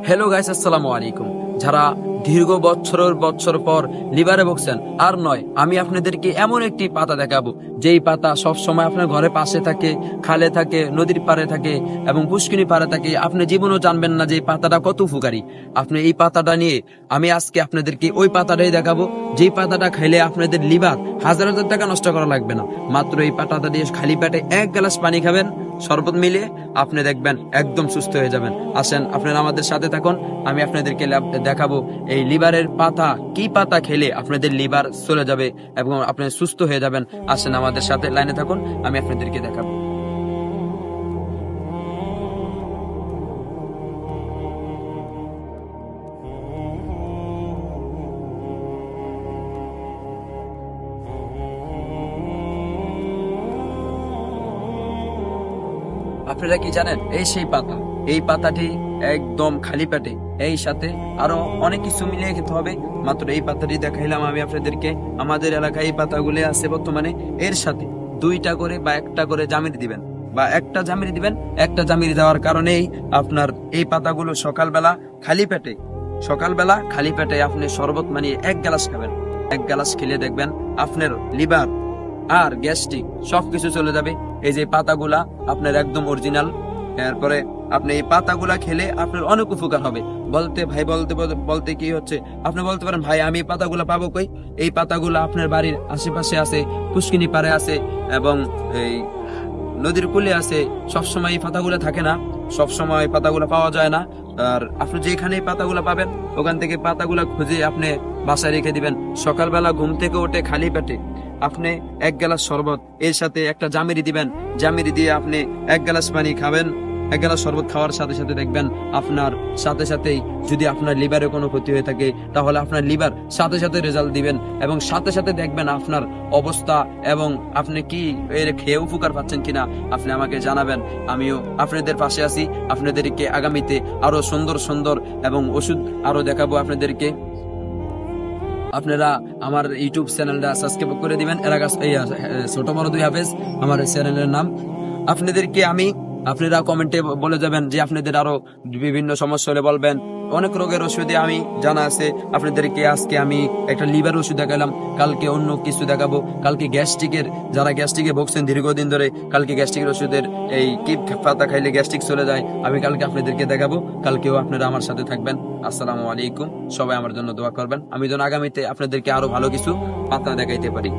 Hello guys, আসসালামু আলাইকুম। যারা দীর্ঘ বছর পর লিভারে ভুগছেন, আর নয়, আমি আপনাদেরকে এমন একটি পাতা দেখাবো যেই পাতা সব সময় আপনার ঘরের পাশে থাকে, খালে থাকে, নদীর পাড়ে থাকে এবং পুষ্কিনী পাড়ে থাকে। আপনি জীবনেও জানবেন না যে এই পাতাটা কত উপকারী। আপনি এই পাতাটা নিয়ে আমি আজকে আপনাদেরকে ওই পাতাটাই দেখাবো যেই পাতাটা খেলে আপনাদের লিভার হাজার হাজার টাকা নষ্ট করা লাগবে না। মাত্র এই পাতাটা দিয়ে খালি পেটে এক গ্লাস পানি খাবেন, শরবত মিলিয়ে, আপনি দেখবেন একদম সুস্থ হয়ে যাবেন। আসেন আপনারা আমাদের সাথে থাকুন, আমি আপনাদেরকে দেখাবো এই লিভারের পাতা, কি পাতা খেলে আপনাদের লিভার চলে যাবে এবং আপনি সুস্থ হয়ে যাবেন। আসেন আমাদের সাথে লাইনে থাকুন, আমি আপনাদেরকে দেখাবো। আপনারা কি জানেন, এই সেই পাতা, এই পাতাটি একদম খালি পেটে, এই সাথে আরো অনেক কিছু মিলিয়ে খেতে হবে। মাত্র এই পাতাটি দেখাইলাম আমি আপনাদেরকে। আমাদের এলাকায় এই পাতাগুলি আছে বর্তমানে। এর সাথে দুইটা করে বা একটা করে জামিরি দিবেন, বা একটা জামিরি দিবেন। একটা জামিরি দেওয়ার কারণেই আপনার এই পাতাগুলো সকালবেলা খালি পেটে আপনি শরবত বানিয়ে এক গ্লাস খাবেন। এক গ্লাস খেলে দেখবেন আপনার লিভার আর গ্যাস্ট্রিক সবকিছু চলে যাবে। এই যে পাতাগুলা আপনার একদম অরিজিনাল। এরপরে আপনি এই পাতাগুলা খেলে আপনার অনেক উপকার হবে। বলতে কি হচ্ছে, আপনি বলতে পারেন, ভাই আমি এই পাতাগুলা পাবো কই? এই পাতাগুলা আপনার বাড়ির আশেপাশে আছে, পুষ্কিনী পাড়ে আছে এবং এই নদীর কূলে আছে। সবসময় এই পাতাগুলা থাকে না, সবসময় এই পাতাগুলা পাওয়া যায় না। আর আপনি যেখানে এই পাতাগুলা পাবেন ওখান থেকে পাতাগুলা খুঁজে আপনি বাসায় রেখে দিবেন। সকালবেলা ঘুম থেকে উঠে খালি পেটে আপনি এক গ্লাস শরবত, এর সাথে একটা জামিরি দিবেন। জামিরি দিয়ে আপনি এক গ্লাস পানি খাবেন। এক গ্লাস শরবত খাওয়ার সাথে সাথে দেখবেন আপনার সাথেই যদি আপনার লিভারে কোনো ক্ষতি হয়ে থাকে তাহলে আপনার লিভার সাথে রেজাল্ট দিবেন এবং সাথে দেখবেন আপনার অবস্থা এবং আপনি কি এর খেয়ে উপকার পাচ্ছেন কিনা আপনি আমাকে জানাবেন। আমিও আপনাদের পাশে আছি। আপনাদেরকে আগামীতে আরো সুন্দর এবং ওষুধ আরো দেখাবো আপনাদেরকে। আপনারা আমার ইউটিউব চ্যানেলটা সাবস্ক্রাইব করে দিবেন। ছোট বড় দুই হাফেজ আমার চ্যানেলের নাম। আপনারা কমেন্টে বলে যাবেন যে আপনাদের আরো বিভিন্ন সমস্যা হলে বলবেন। অনেক রোগের ওষুধে আমি জানা আছে আপনাদেরকে। আজকে আমি একটা লিভার ওষুধ দেখালাম, কালকে অন্য কিছু দেখাবো। কালকে যারা গ্যাস্ট্রিকে ভুগছেন দীর্ঘদিন ধরে, কালকে গ্যাস্ট্রিকের ওষুধের এই কি পাতা খাইলে গ্যাস্ট্রিক চলে যায়, আমি কালকে আপনাদেরকে দেখাবো। কালকেও আপনারা আমার সাথে থাকবেন। আসসালামু আলাইকুম। সবাই আমার জন্য দোয়া করবেন, আমি যেন আগামীতে আপনাদেরকে আরো ভালো কিছু পাতা দেখাইতে পারি।